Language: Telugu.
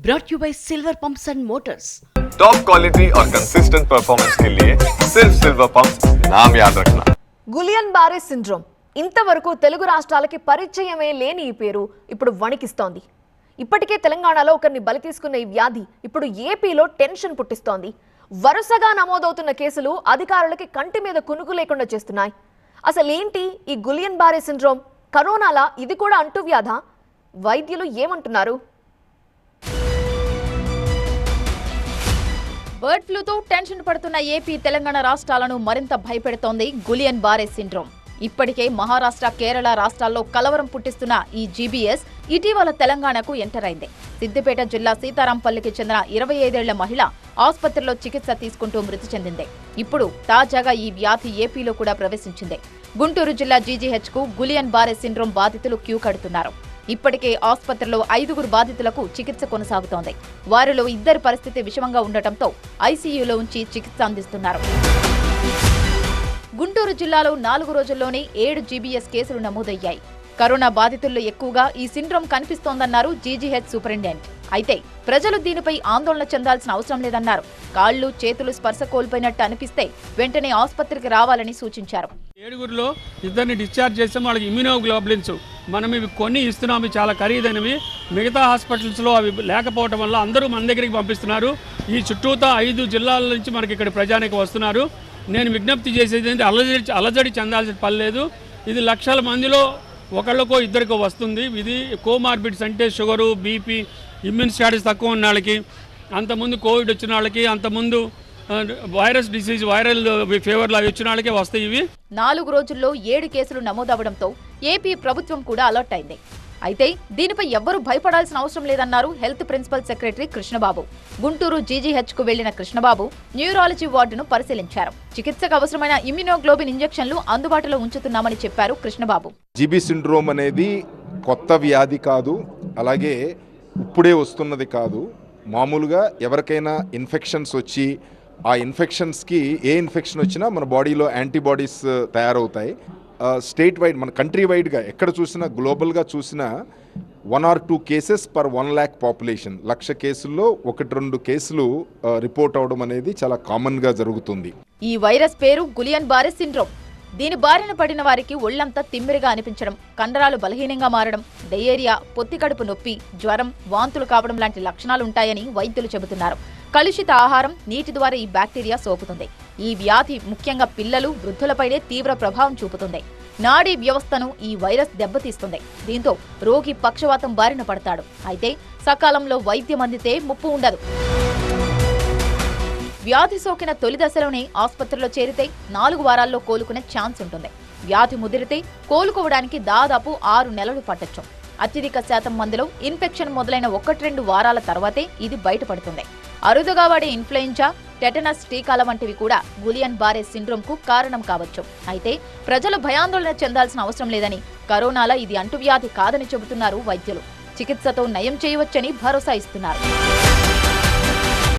brought you by Silver Pumps and Motors. Top quality और कंसिस्टेंट परफॉर्मेंस के लिए सिर्फ सिल्वर पंप्स नाम याद रखना. గులియన్ బారే సిండ్రోమ్ ఇంతవరకు తెలుగు రాష్ట్రాలకి పరిచయమే లేని ఈ పేరు ఇప్పుడు వణికిస్తోంది. ఇప్పటికే తెలంగాణలో ఒకరిని బలి తీసుకున్న ఈ వ్యాధి ఇప్పుడు ఏపీలో టెన్షన్ పుట్టిస్తోంది. వరుసగా నమోదవుతున్న కేసులు అధికారులకి కంటి మీద కునుకు లేకుండా చేస్తున్నాయి. అసలు ఏంటి ఈ గులియన్ బారే సిండ్రోమ్? కరోనాలా ఇది కూడా అంటువ్యాధా? వైద్యులు ఏమంటున్నారు? బర్డ్ ఫ్లూతో టెన్షన్ పడుతున్న ఏపీ తెలంగాణ రాష్ట్రాలను మరింత భయపెడుతోంది గులియన్ బారే సిండ్రోమ్. ఇప్పటికే మహారాష్ట్ర, కేరళ రాష్ట్రాల్లో కలవరం పుట్టిస్తున్న ఈ జీబీఎస్ ఇటీవల తెలంగాణకు ఎంటర్ అయింది. సిద్దిపేట జిల్లా సీతారాంపల్లికి చెందిన 25 ఏళ్ల మహిళ ఆసుపత్రిలో చికిత్స తీసుకుంటూ మృతి చెందింది. ఇప్పుడు తాజాగా ఈ వ్యాధి ఏపీలో కూడా ప్రవేశించింది. గుంటూరు జిల్లా జీజీహెచ్కు గులియన్ బారే సిండ్రోమ్ బాధితులు క్యూ కడుతున్నారు. ఇప్పటికే ఆసుపత్రిలో 5 బాధితులకు చికిత్స కొనసాగుతోంది. వారిలో 2 పరిస్థితి విషమంగా ఉండటంతో ఐసీయూలో ఉంచి చికిత్స అందిస్తున్నారు. గుంటూరు జిల్లాలో 4 రోజుల్లోనే 7 జీబీఎస్ కేసులు నమోదయ్యాయి. కరోనా బాధితుల్లో ఎక్కువగా ఈ సిండ్రోమ్ కనిపిస్తోందన్నారు జీజీహెచ్ సూపరింటెండెంట్. అయితే ప్రజలు దీనిపై ఆందోళన చెందాల్సిన అవసరం లేదన్నారు. కాళ్లు, చేతులు స్పర్శ కోల్పోయినట్టు అనిపిస్తే వెంటనే ఆసుపత్రికి రావాలని సూచించారు. 7గురిలో 2ని డిశ్చార్జ్ చేసాం. వాళ్ళకి ఇమ్యూనోగ్లోబులిన్స్ మనం ఇవి కొన్ని ఇస్తున్నాము, చాలా ఖరీదైనవి. మిగతా హాస్పిటల్స్లో అవి లేకపోవడం వల్ల అందరూ మన దగ్గరికి పంపిస్తున్నారు. ఈ చుట్టూతా 5 జిల్లాల నుంచి మనకి ఇక్కడ ప్రజానికి వస్తున్నారు. నేను విజ్ఞప్తి చేసేది ఏంటి, అలజడి చెందాల్సిన పని లేదు. ఇది లక్షల మందిలో ఒకళ్ళకో 2కో వస్తుంది. ఇది కోమార్బిడ్స్ అంటే షుగరు, బీపీ, ఇమ్యూన్ స్టాటస్ తక్కువ ఉన్న వాళ్ళకి, అంతకుముందు కోవిడ్ వచ్చిన వాళ్ళకి, అంతకుముందు వైరస్ డిసీజ్, వైరల్ ఫీవర్లు అవి వచ్చిన వాళ్ళకే వస్తాయి. ఇవి 4 రోజుల్లో 7 కేసులు నమోదవడంతో ఏపీ ప్రభుత్వం కూడా అలర్ట్ అయింది. అయితే దీనిపై ఎవ్వరూ భయపడాల్సిన అవసరం లేదన్నారు health principal secretary Krishnababu. Guntur జీజీహెచ్కు వెళ్లిన కృష్ణబాబు న్యూరాలజీ వార్డును పరిశీలించారు. చికిత్సకు అవసరమైన ఇమ్యూనోగ్లోబిన్ ఇంజెక్షన్లు అందుబాటులో ఉంచుతున్నామని చెప్పారు కృష్ణబాబు. జీబీ సిండ్రోమ్ అనేది కొత్త వ్యాధి కాదు, అలాగే ఇప్పుడే వస్తున్నది కాదు. మామూలుగా ఎవరికైనా ఇన్ఫెక్షన్స్ వచ్చి ఆ ఇన్ఫెక్షన్స్కి ఏ ఇన్ఫెక్షన్ వచ్చినా మన బాడీలో యాంటీబాడీస్ తయారవుతాయి. స్టేట్ వైడ్, మన కంట్రీ వైడ్గా ఎక్కడ చూసినా, గ్లోబల్గా చూసినా 1 or 2 cases per 1 lakh population. 1,00,000 కేసుల్లో 1-2 కేసులు రిపోర్ట్ అవడం అనేది చాలా కామన్గా జరుగుతుంది. ఈ వైరస్ పేరు గులియన్ బారే సిండ్రోమ్. దీని బారిన పడిన వారికి ఒళ్లంతా తిమ్మిరిగా అనిపించడం, కండరాలు బలహీనంగా మారడం, డయేరియా, పొత్తికడుపు నొప్పి, జ్వరం, వాంతులు కావడం లాంటి లక్షణాలుంటాయని వైద్యులు చెబుతున్నారు. కలుషిత ఆహారం, నీటి ద్వారా ఈ బ్యాక్టీరియా సోకుతుంది. ఈ వ్యాధి ముఖ్యంగా పిల్లలు, వృద్ధులపైనే తీవ్ర ప్రభావం చూపుతుంది. నాడీ వ్యవస్థను ఈ వైరస్ దెబ్బతీస్తుంది. దీంతో రోగి పక్షవాతం బారిన పడతాడు. అయితే సకాలంలో వైద్యం అందితే ముప్పు ఉండదు. వ్యాధి సోకిన తొలి దశలోనే ఆసుపత్రిలో చేరితే 4 వారాల్లో కోలుకునే ఛాన్స్ ఉంటుంది. వ్యాధి ముదిరితే కోలుకోవడానికి దాదాపు 6 నెలలు పట్టొచ్చు. అత్యధిక శాతం మందిలో ఇన్ఫెక్షన్ మొదలైన 1-2 వారాల తర్వాతే ఇది బయటపడుతుంది. అరుదుగా వాడే ఇన్ఫ్లుయెంజా, టెటనస్ టీకాల వంటివి కూడా గులియన్ బారే సిండ్రోమ్కు కారణం కావచ్చు. అయితే ప్రజలు భయాందోళన చెందాల్సిన అవసరం లేదని, కరోనాలో ఇది అంటువ్యాధి కాదని చెబుతున్నారు వైద్యులు. చికిత్సతో నయం చేయవచ్చని భరోసా ఇస్తున్నారు.